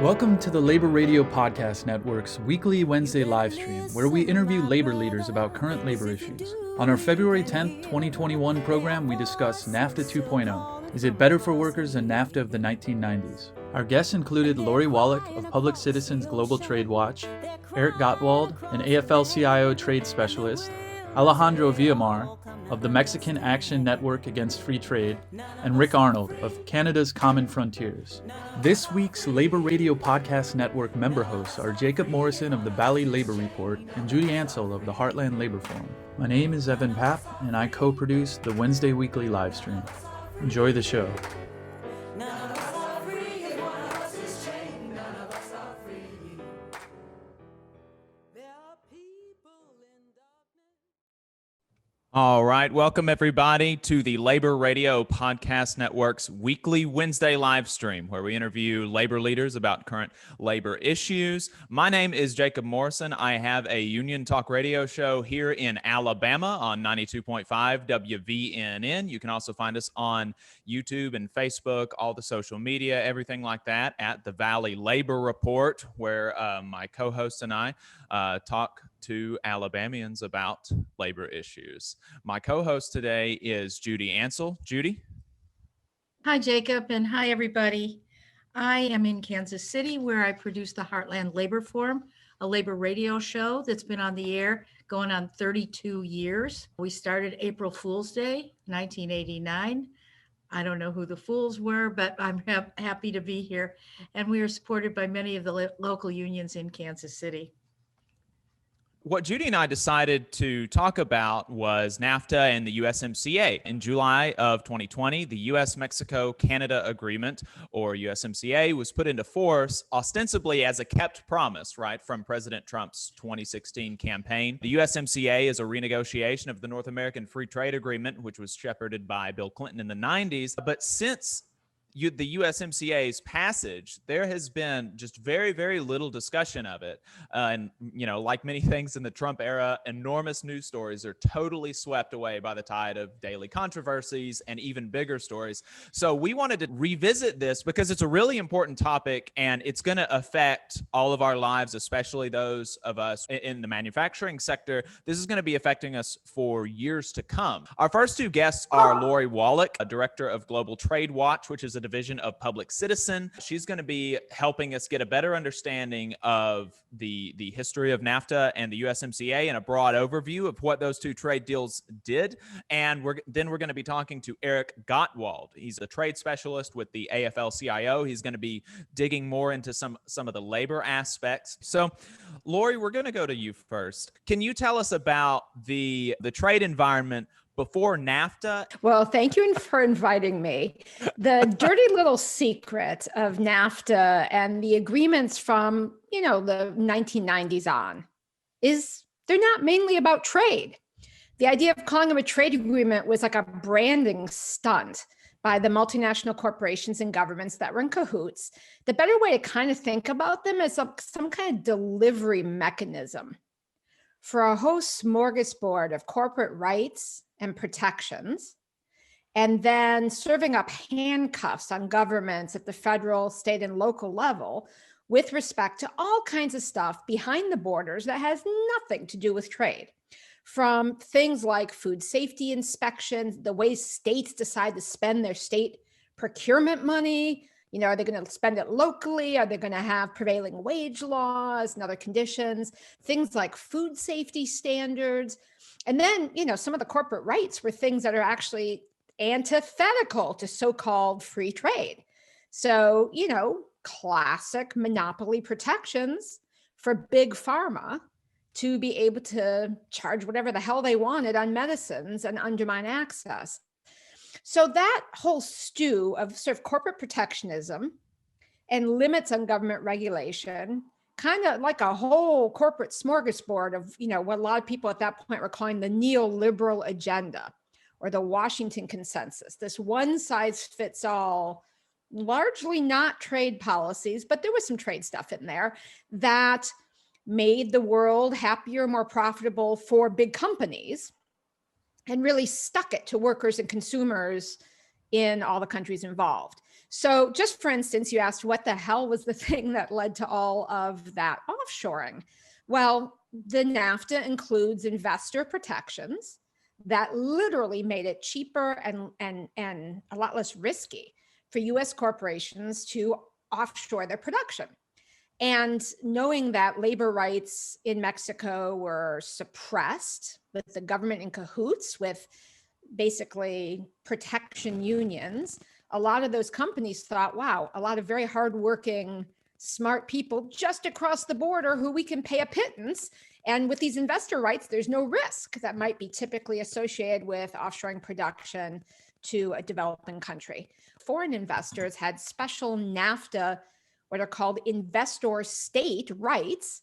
Welcome to the Labor Radio Podcast Network's weekly Wednesday live stream, where we interview labor leaders about current labor issues. On our February 10th, 2021 program, we discuss Nafta 2.0. Is it better for workers than Nafta of the 1990s? Our guests included Lori Wallach of Public Citizens Global Trade Watch, Eric Gottwald, an AFL-CIO trade specialist, Alejandro Villamar of the Mexican Action Network Against Free Trade, and Rick Arnold of Canada's Common Frontiers. This week's Labor Radio Podcast Network member hosts are Jacob Morrison of the Valley Labor Report and Judy Ancel of the Heartland Labor Forum. My name is Evan Papp, and I co-produce the Wednesday weekly live stream. Enjoy the show. All right. Welcome, everybody, to the Labor Radio Podcast Network's weekly Wednesday live stream, where we interview labor leaders about current labor issues. My name is Jacob Morrison. I have a union talk radio show here in Alabama on 92.5 WVNN. You can also find us on YouTube and Facebook, all the social media, everything like that, at the Valley Labor Report, where my co-host and I talk to Alabamians about labor issues. My co-host today is Judy Ancel. Judy? Hi, Jacob, and hi, everybody. I am in Kansas City, where I produce the Heartland Labor Forum, a labor radio show that's been on the air going on 32 years. We started April Fool's Day, 1989. I don't know who the fools were, but I'm happy to be here. And we are supported by many of the local unions in Kansas City. What Judy and I decided to talk about was NAFTA and the USMCA. In July of 2020, the U.S.-Mexico-Canada Agreement, or USMCA, was put into force ostensibly as a kept promise, right, from President Trump's 2016 campaign. The USMCA is a renegotiation of the North American Free Trade Agreement, which was shepherded by Bill Clinton in the 90s. But since the USMCA's passage, there has been just very, very little discussion of it. And, you know, like many things in the Trump era, enormous news stories are totally swept away by the tide of daily controversies and even bigger stories. So we wanted to revisit this because it's a really important topic and it's going to affect all of our lives, especially those of us in the manufacturing sector. This is going to be affecting us for years to come. Our first two guests are Lori Wallach, a director of Global Trade Watch, which is a division of Public Citizen. She's going to be helping us get a better understanding of the history of NAFTA and the USMCA and a broad overview of what those two trade deals did. And we're going to be talking to Eric Gottwald. He's a trade specialist with the AFL-CIO. He's going to be digging more into some of the labor aspects. So, Lori, we're going to go to you first. Can you tell us about the trade environment before NAFTA? Well, thank you for inviting me. The dirty little secret of NAFTA and the agreements from, the 1990s on is they're not mainly about trade. The idea of calling them a trade agreement was like a branding stunt by the multinational corporations and governments that were in cahoots. The better way to kind of think about them is some kind of delivery mechanism for a whole smorgasbord of corporate rights and protections, and then serving up handcuffs on governments at the federal, state, and local level with respect to all kinds of stuff behind the borders that has nothing to do with trade. From things like food safety inspections, the way states decide to spend their state procurement money. Are they going to spend it locally? Are they going to have prevailing wage laws and other conditions? Things like food safety standards. And then, some of the corporate rights were things that are actually antithetical to so-called free trade. So, classic monopoly protections for big pharma to be able to charge whatever the hell they wanted on medicines and undermine access. So that whole stew of sort of corporate protectionism and limits on government regulation, kind of like a whole corporate smorgasbord of, what a lot of people at that point were calling the neoliberal agenda or the Washington consensus, this one size fits all, largely not trade policies, but there was some trade stuff in there that made the world happier, more profitable for big companies, and really stuck it to workers and consumers in all the countries involved. So just for instance, you asked what the hell was the thing that led to all of that offshoring? Well, the NAFTA includes investor protections that literally made it cheaper and a lot less risky for US corporations to offshore their production. And knowing that labor rights in Mexico were suppressed with the government in cahoots with basically protection unions, a lot of those companies thought, wow, a lot of very hardworking, smart people just across the border who we can pay a pittance. And with these investor rights, there's no risk that might be typically associated with offshoring production to a developing country. Foreign investors had special NAFTA, what are called investor state rights,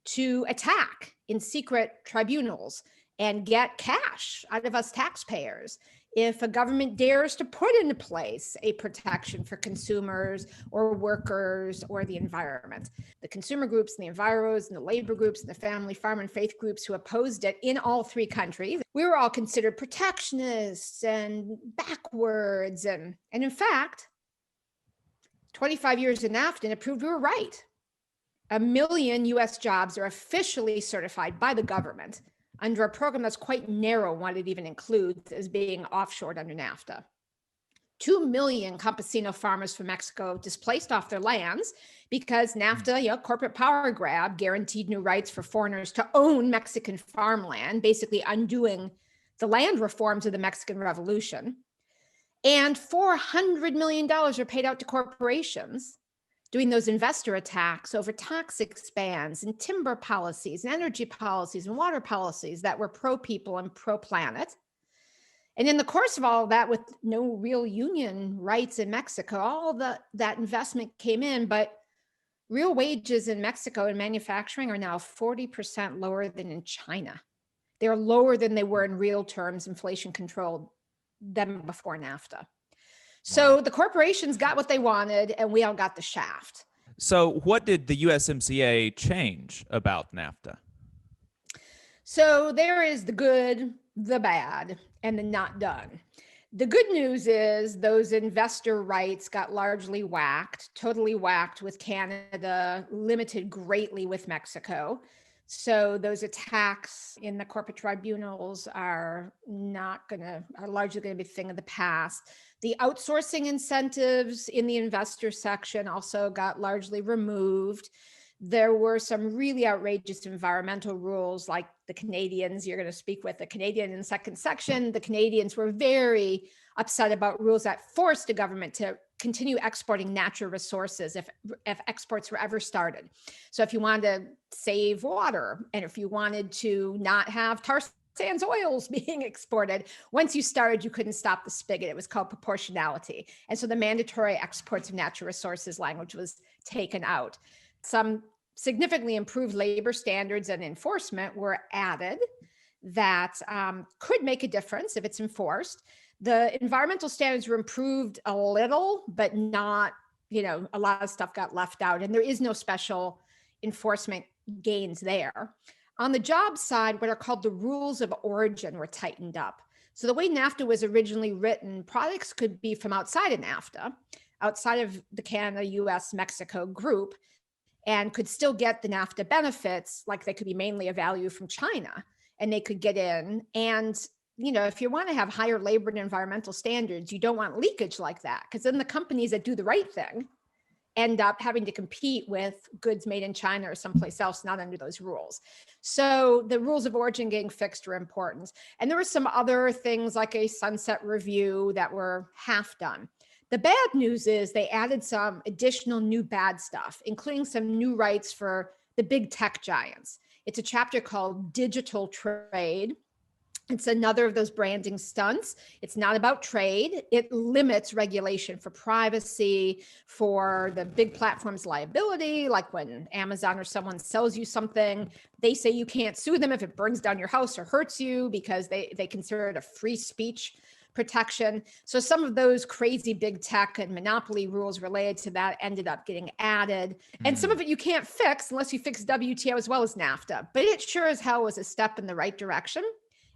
to attack in secret tribunals and get cash out of us taxpayers if a government dares to put into place a protection for consumers or workers or the environment. The consumer groups and the enviros and the labor groups and the family, farm, and faith groups who opposed it in all three countries, we were all considered protectionists and backwards. And in fact, 25 years in NAFTA, and it proved we were right. 1 million US jobs are officially certified by the government under a program that's quite narrow, what it even includes as being offshored under NAFTA. 2 million campesino farmers from Mexico displaced off their lands because NAFTA, corporate power grab, guaranteed new rights for foreigners to own Mexican farmland, basically undoing the land reforms of the Mexican Revolution. And $400 million are paid out to corporations doing those investor attacks over tax expands and timber policies and energy policies and water policies that were pro-people and pro-planet. And in the course of all of that, with no real union rights in Mexico, all that investment came in, but real wages in Mexico in manufacturing are now 40% lower than in China. They're lower than they were in real terms, inflation controlled, than before NAFTA. So the corporations got what they wanted and we all got the shaft. So what did the USMCA change about NAFTA? So there is the good, the bad, and the not done. The good news is those investor rights got largely whacked, totally whacked with Canada, limited greatly with Mexico. So those attacks in the corporate tribunals are largely going to be a thing of the past. The outsourcing incentives in the investor section also got largely removed. There were some really outrageous environmental rules, like the Canadians, you're going to speak with the Canadian in the second section. The Canadians were very upset about rules that forced the government to continue exporting natural resources if exports were ever started. So if you wanted to save water, and if you wanted to not have tar sands oils being exported, once you started, you couldn't stop the spigot. It was called proportionality. And so the mandatory exports of natural resources language was taken out. Some significantly improved labor standards and enforcement were added that could make a difference if it's enforced. The environmental standards were improved a little, but not, a lot of stuff got left out, and there is no special enforcement gains there. On the job side, what are called the rules of origin were tightened up. So the way NAFTA was originally written, products could be from outside of NAFTA, outside of the Canada, US, Mexico group, and could still get the NAFTA benefits, like they could be mainly a value from China, and they could get in. And if you want to have higher labor and environmental standards, you don't want leakage like that, because then the companies that do the right thing end up having to compete with goods made in China or someplace else not under those rules. So the rules of origin getting fixed were important. And there were some other things like a sunset review that were half done. The bad news is they added some additional new bad stuff, including some new rights for the big tech giants. It's a chapter called Digital Trade. It's another of those branding stunts. It's not about trade. It limits regulation for privacy, for the big platforms' liability, like when Amazon or someone sells you something, they say you can't sue them if it burns down your house or hurts you because they consider it a free speech protection. So some of those crazy big tech and monopoly rules related to that ended up getting added. And some of it you can't fix unless you fix WTO as well as NAFTA. But it sure as hell was a step in the right direction.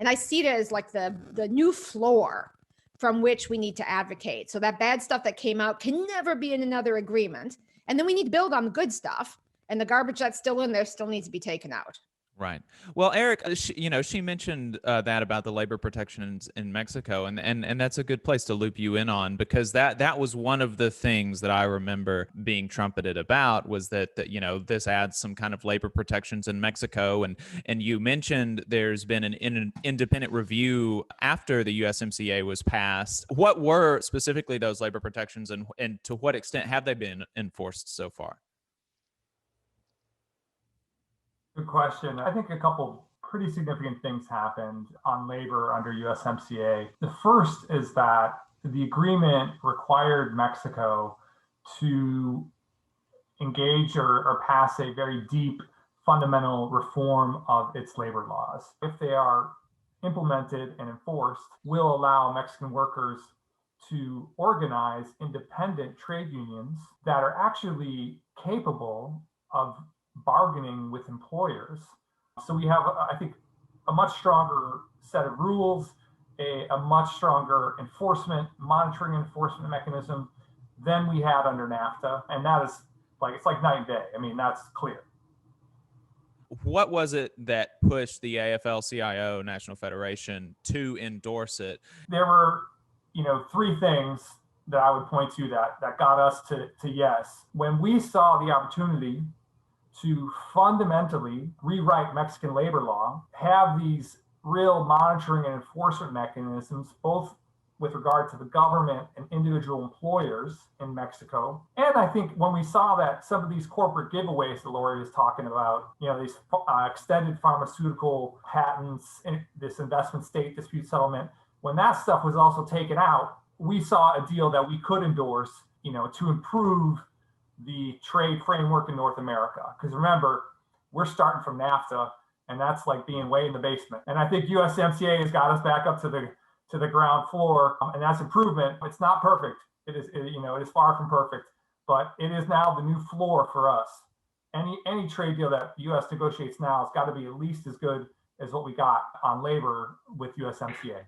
And I see it as like the new floor from which we need to advocate. So that bad stuff that came out can never be in another agreement. And then we need to build on the good stuff. And the garbage that's still in there still needs to be taken out. Right. Well, Eric, she mentioned that about the labor protections in Mexico, and that's a good place to loop you in on, because that was one of the things that I remember being trumpeted about, was that this adds some kind of labor protections in Mexico, and you mentioned there's been an independent review after the USMCA was passed. What were specifically those labor protections, and to what extent have they been enforced so far? Good question. I think a couple pretty significant things happened on labor under USMCA. The first is that the agreement required Mexico to engage or pass a very deep fundamental reform of its labor laws. If they are implemented and enforced, will allow Mexican workers to organize independent trade unions that are actually capable of bargaining with employers. So we have, I think, a much stronger set of rules, a much stronger monitoring enforcement mechanism than we had under NAFTA. And that is it's like night and day. I mean, that's clear. What was it that pushed the AFL-CIO National Federation to endorse it? There were, three things that I would point to that got us to yes. When we saw the opportunity to fundamentally rewrite Mexican labor law, have these real monitoring and enforcement mechanisms, both with regard to the government and individual employers in Mexico. And I think when we saw that some of these corporate giveaways that Lori was talking about, these extended pharmaceutical patents, and this investment state dispute settlement, when that stuff was also taken out, we saw a deal that we could endorse, to improve the trade framework in North America. Because remember, we're starting from NAFTA, and that's like being way in the basement. And I think USMCA has got us back up to the ground floor, and that's improvement. It's not perfect. It is far from perfect, but it is now the new floor for us. Any trade deal that the U.S. negotiates now has got to be at least as good as what we got on labor with USMCA.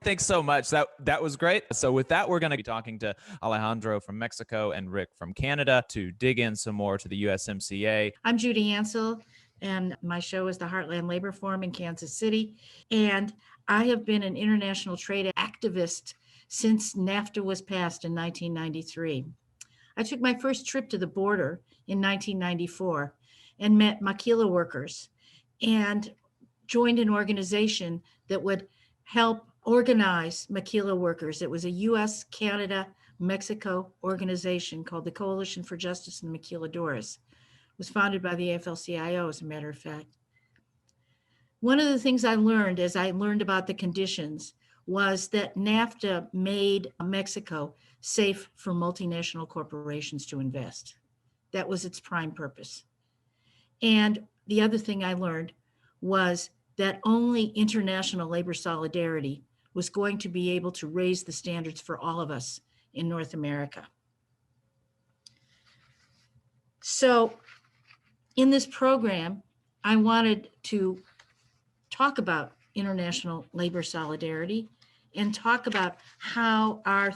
Thanks so much. That was great. So with that, we're going to be talking to Alejandro from Mexico and Rick from Canada to dig in some more to the USMCA. I'm Judy Ancel, and my show is the Heartland Labor Forum in Kansas City. And I have been an international trade activist since NAFTA was passed in 1993. I took my first trip to the border in 1994 and met maquila workers and joined an organization that would help organize maquila workers. It was a U.S., Canada, Mexico organization called the Coalition for Justice in the Maquiladoras. It was founded by the AFL-CIO, as a matter of fact. One of the things I learned as I learned about the conditions was that NAFTA made Mexico safe for multinational corporations to invest. That was its prime purpose. And the other thing I learned was that only international labor solidarity was going to be able to raise the standards for all of us in North America. So in this program, I wanted to talk about international labor solidarity and talk about how our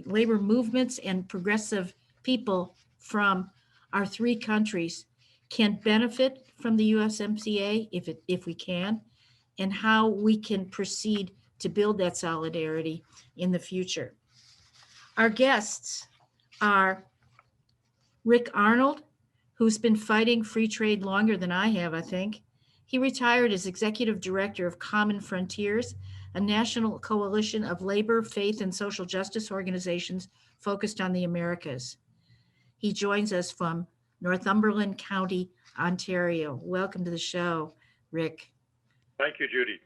labor movements and progressive people from our three countries can benefit from the USMCA if we can, and how we can proceed to build that solidarity in the future. Our guests are Rick Arnold, who's been fighting free trade longer than I have, I think. He retired as executive director of Common Frontiers, a national coalition of labor, faith, and social justice organizations focused on the Americas. He joins us from Northumberland County, Ontario. Welcome to the show, Rick. Thank you, Judy.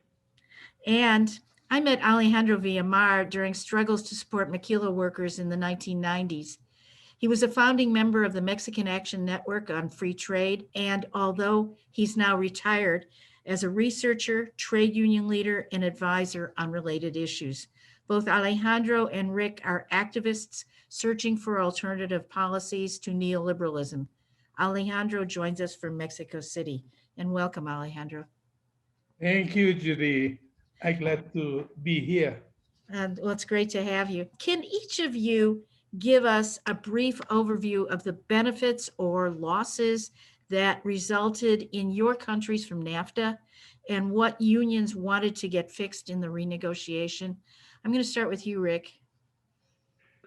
And I met Alejandro Villamar during struggles to support maquila workers in the 1990s. He was a founding member of the Mexican Action Network on Free Trade, and although he's now retired, as a researcher, trade union leader, and advisor on related issues. Both Alejandro and Rick are activists searching for alternative policies to neoliberalism. Alejandro joins us from Mexico City, and welcome, Alejandro. Thank you, Judy. I'm glad to be here. And well, it's great to have you. Can each of you give us a brief overview of the benefits or losses that resulted in your countries from NAFTA and what unions wanted to get fixed in the renegotiation? I'm going to start with you, Rick.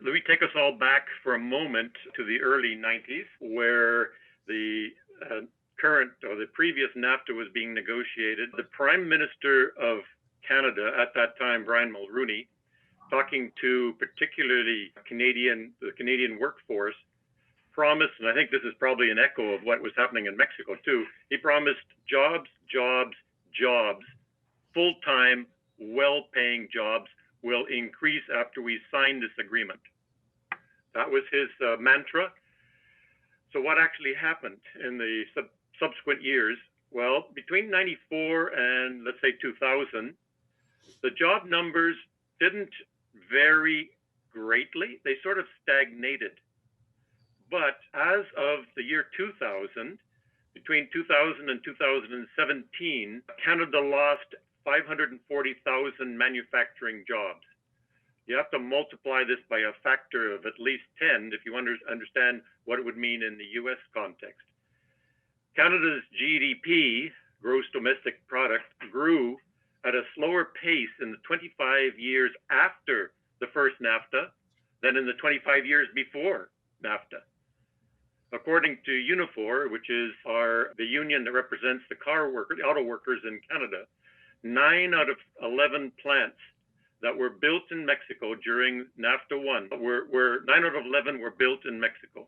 Let me take us all back for a moment to the early 90s, where the current or the previous NAFTA was being negotiated. The Prime Minister of Canada at that time, Brian Mulroney, talking to particularly the Canadian workforce, promised, and I think this is probably an echo of what was happening in Mexico too, he promised jobs, jobs, jobs, full-time, well-paying jobs will increase after we sign this agreement. That was his mantra. So what actually happened in the subsequent years? Well, between 94 and let's say 2000, the job numbers didn't vary greatly. They sort of stagnated. But as of the year 2000, between 2000 and 2017, Canada lost 540,000 manufacturing jobs. You have to multiply this by a factor of at least 10 if you understand what it would mean in the US context. Canada's GDP, gross domestic product, grew at a slower pace in the 25 years after the first NAFTA than in the 25 years before NAFTA. According to Unifor, which is the union that represents the auto workers in Canada, 9 out of 11 plants that were built in Mexico during NAFTA 1 were 9 out of 11 were built in Mexico.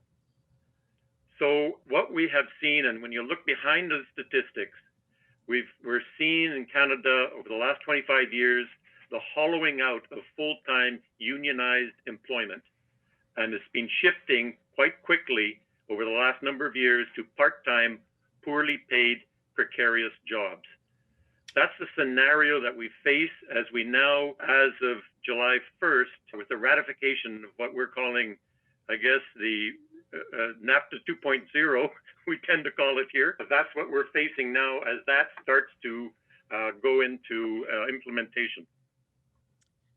So what we have seen, and when you look behind the statistics, we're seeing in Canada over the last 25 years the hollowing out of full-time unionized employment, and it's been shifting quite quickly over the last number of years to part-time, poorly paid, precarious jobs. That's the scenario that we face as we now, as of July 1st, with the ratification of what we're calling, I guess, the NAFTA 2.0, we tend to call it here. That's what we're facing now as that starts to go into implementation.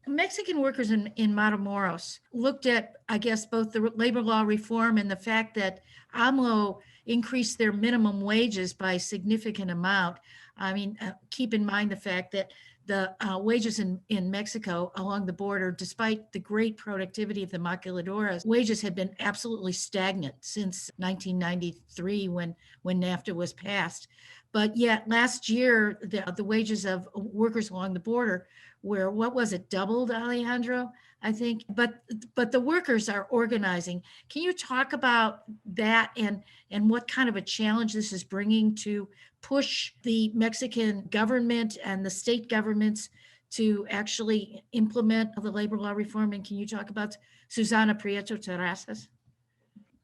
Mexican workers in Matamoros looked at, I guess, both the labor law reform and the fact that AMLO increased their minimum wages by a significant amount. I mean, keep in mind the fact that the wages in Mexico along the border, despite the great productivity of the maquiladoras, wages had been absolutely stagnant since 1993 when NAFTA was passed. But yet last year, the wages of workers along the border were, what was it, doubled, Alejandro, I think? But the workers are organizing. Can you talk about that and what kind of a challenge this is bringing to push the Mexican government and the state governments to actually implement the labor law reform? And can you talk about Susana Prieto Terrazas?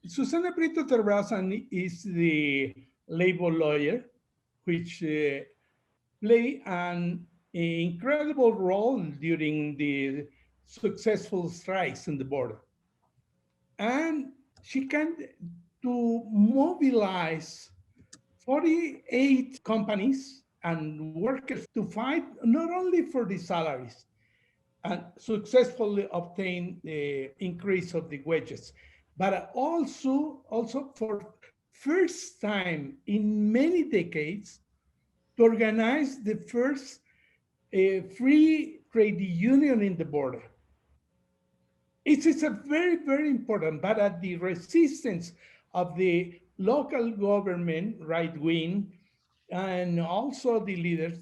Susana Prieto Terrazas is the labor lawyer, which play an incredible role during the successful strikes in the border. And she can to mobilize 48 companies and workers to fight not only for the salaries and successfully obtain the increase of the wages, but also for first time in many decades to organize the first free trade union in the border. It is a very, very important, but at the resistance of the local government, right wing, and also the leaders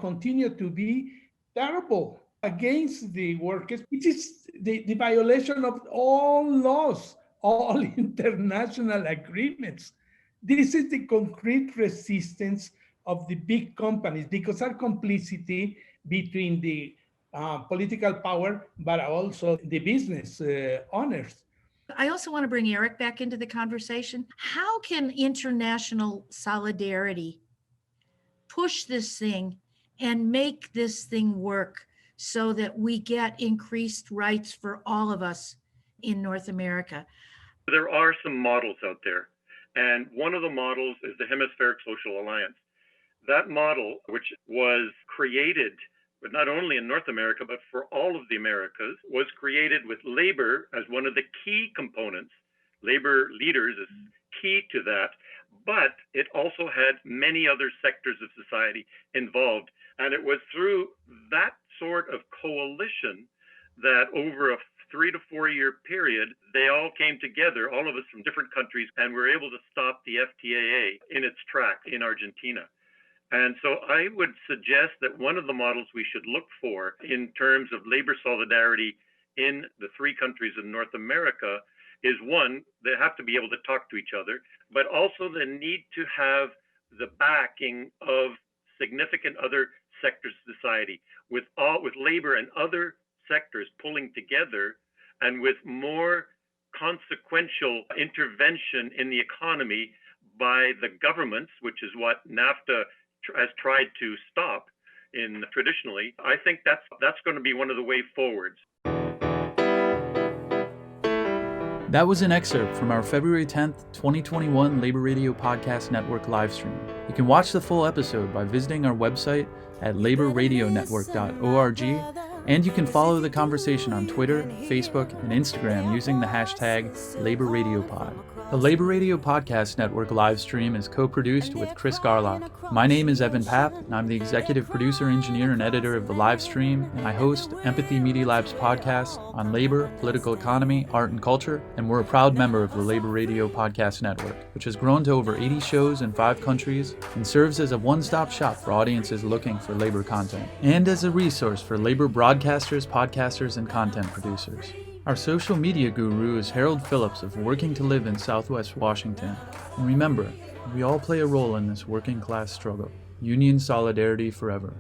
continue to be terrible against the workers. It is the violation of all laws, all international agreements. This is the concrete resistance of the big companies because our complicity between the political power, but also the business owners. I also want to bring Eric back into the conversation. How can international solidarity push this thing and make this thing work so that we get increased rights for all of us in North America? There are some models out there, and one of the models is the Hemispheric Social Alliance. That model, which was created but not only in North America, but for all of the Americas, was created with labor as one of the key components. Labor leaders is key to that, but it also had many other sectors of society involved. And it was through that sort of coalition that over a 3 to 4 year period, they all came together, all of us from different countries, and were able to stop the FTAA in its tracks in Argentina. And so I would suggest that one of the models we should look for in terms of labor solidarity in the three countries of North America is, one, they have to be able to talk to each other, but also the need to have the backing of significant other sectors of society, with labor and other sectors pulling together, and with more consequential intervention in the economy by the governments, which is what NAFTA has tried to stop traditionally. I think that's going to be one of the way forwards. That was an excerpt from our February 10th, 2021 Labor Radio Podcast Network livestream. You can watch the full episode by visiting our website at laborradionetwork.org, and you can follow the conversation on Twitter, Facebook, and Instagram using the hashtag LaborRadioPod. The Labor Radio Podcast Network livestream is co-produced with Chris Garlock. My name is Evan Papp, and I'm the executive producer, engineer, and editor of the livestream, and I host Empathy Media Lab's podcast on labor, political economy, art, and culture, and we're a proud member of the Labor Radio Podcast Network, which has grown to over 80 shows in 5 countries and serves as a one-stop shop for audiences looking for labor content, and as a resource for labor broadcasters, podcasters, and content producers. Our social media guru is Harold Phillips of Working to Live in Southwest Washington. And remember, we all play a role in this working class struggle. Union solidarity forever.